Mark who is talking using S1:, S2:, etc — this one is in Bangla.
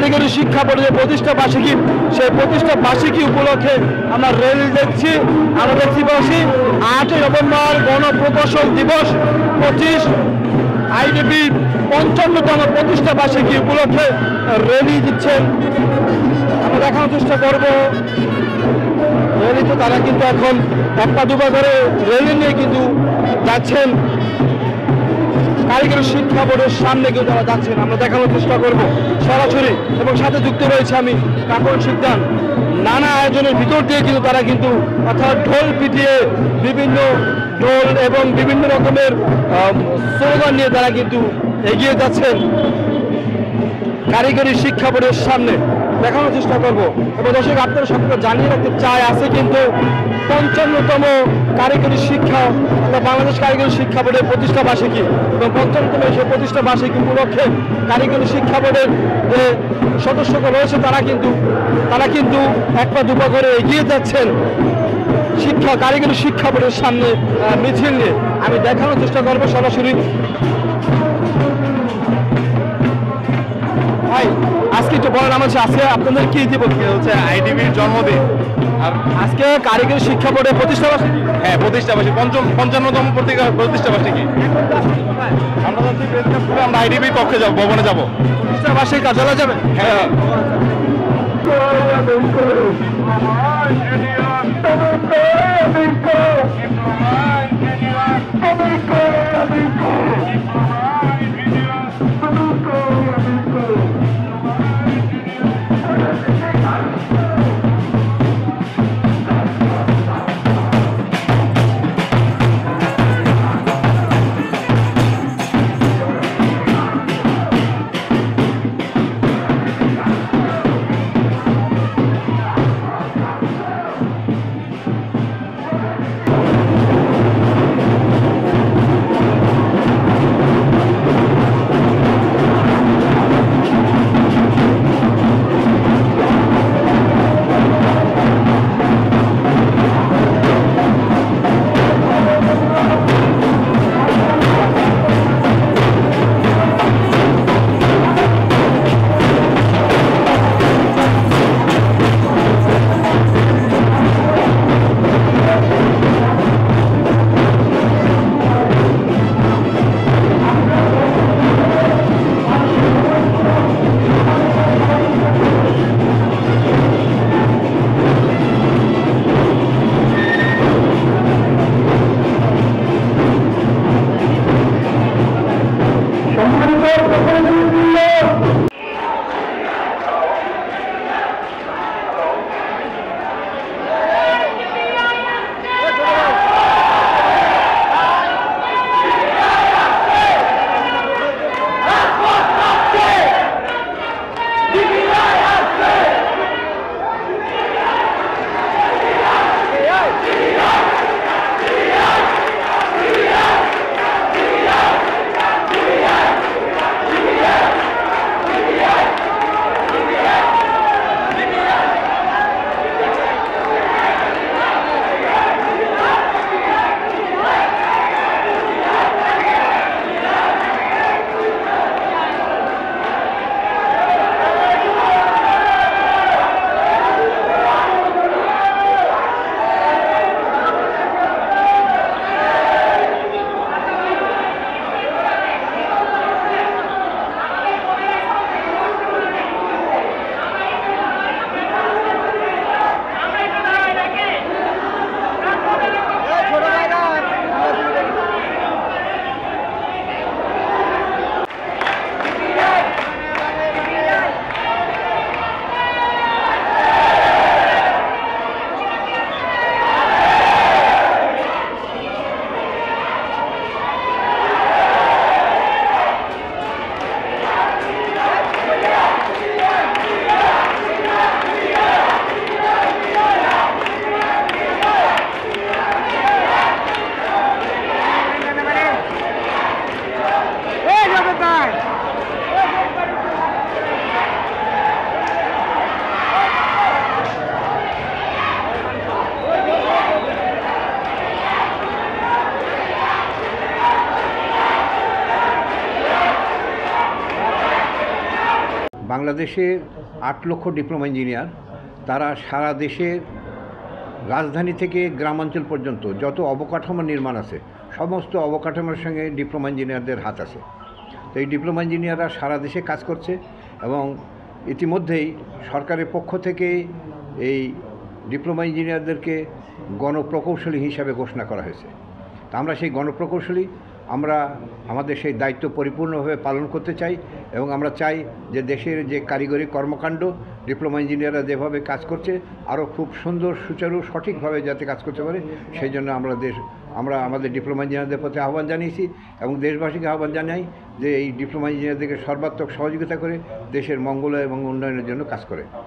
S1: কারিগরি শিক্ষা বোর্ডের প্রতিষ্ঠা বার্ষিকী, সেই প্রতিষ্ঠা বার্ষিকী উপলক্ষে আমরা র্যালি দেখছি। আমরা দেখতে পাচ্ছি 8ই নভেম্বর গণপ্রকৌশল দিবস 25 আইডিবি 55তম প্রতিষ্ঠা বার্ষিকী উপলক্ষে র্যালি দিচ্ছেন। আমরা দেখানোর চেষ্টা করব র্যালিতে তারা কিন্তু এখন এক পা দুপা করে র্যালি নিয়ে কিন্তু যাচ্ছেন। কারিগরি শিক্ষা বোর্ডের সামনে কিন্তু তারা যাচ্ছেন, আমরা দেখানোর চেষ্টা করব সরাসরি। এবং সাথে যুক্ত রয়েছে আমি কাকন সিদ্ধান। নানা আয়োজনের ভিতর দিয়ে কিন্তু তারা কিন্তু অর্থাৎ ঢোল পিটিয়ে বিভিন্ন ঢোল এবং বিভিন্ন রকমের স্লোগান নিয়ে তারা কিন্তু এগিয়ে যাচ্ছেন কারিগরি শিক্ষা বোর্ডের সামনে। দেখানোর চেষ্টা করব। এবং দর্শক আপনারা সকলকে জানিয়ে রাখতে চাই, আছে কিন্তু 55তম কারিগরি শিক্ষা বাংলাদেশ কারিগরি শিক্ষা বোর্ডের প্রতিষ্ঠা বার্ষিকী এবং 55তম সেই প্রতিষ্ঠা বার্ষিকী উপলক্ষে কারিগরি শিক্ষা বোর্ডের যে সদস্যরা রয়েছে তারা কিন্তু এক পা দুপা করে এগিয়ে যাচ্ছেন কারিগরি শিক্ষা বোর্ডের সামনে মিছিল নিয়ে। আমি দেখানোর চেষ্টা করবো সরাসরি। ভাই আজকে একটু বলেন আমার, আজকে আপনাদের কি দিবস?
S2: হচ্ছে আইডিবির জন্মদিন।
S1: আর আজকে কারিগরি শিক্ষা বোর্ডের প্রতিষ্ঠা বার্ষিকী।
S2: হ্যাঁ, প্রতিষ্ঠা বার্ষিকী 55তম প্রতিষ্ঠা বার্ষিকী। আমরা যাচ্ছি প্রেসিডেন্টপুরে, আমরা আইডিবির কক্ষে যাবো, ভবনে যাবো।
S1: প্রতিষ্ঠা বার্ষিকী কার্যালয়ে যাবেন?
S2: হ্যাঁ।
S3: বাংলাদেশের 8 লক্ষ ডিপ্লোমা ইঞ্জিনিয়ার, তারা সারা দেশের রাজধানী থেকে গ্রামাঞ্চল পর্যন্ত যত অবকাঠামো নির্মাণ আছে সমস্ত অবকাঠামোর সঙ্গে ডিপ্লোমা ইঞ্জিনিয়ারদের হাত আছে। তো এই ডিপ্লোমা ইঞ্জিনিয়াররা সারা দেশে কাজ করছে এবং ইতিমধ্যেই সরকারের পক্ষ থেকে এই ডিপ্লোমা ইঞ্জিনিয়ারদেরকে গণপ্রকৌশলী হিসাবে ঘোষণা করা হয়েছে। তা আমরা সেই গণপ্রকৌশলী আমরা আমাদের সেই দায়িত্ব পরিপূর্ণভাবে পালন করতে চাই এবং আমরা চাই যে দেশের যে কারিগরি কর্মকাণ্ড ডিপ্লোমা ইঞ্জিনিয়াররা যেভাবে কাজ করছে আরও খুব সুন্দর সুচারু সঠিকভাবে যাতে কাজ করতে পারে সেই জন্য আমরা আমাদের ডিপ্লোমা ইঞ্জিনিয়ারদের প্রতি আহ্বান জানিয়েছি এবং দেশবাসীকে আহ্বান জানাই যে এই ডিপ্লোমা ইঞ্জিনিয়ারদেরকে সর্বাত্মক সহযোগিতা করে দেশের মঙ্গল এবং উন্নয়নের জন্য কাজ করে।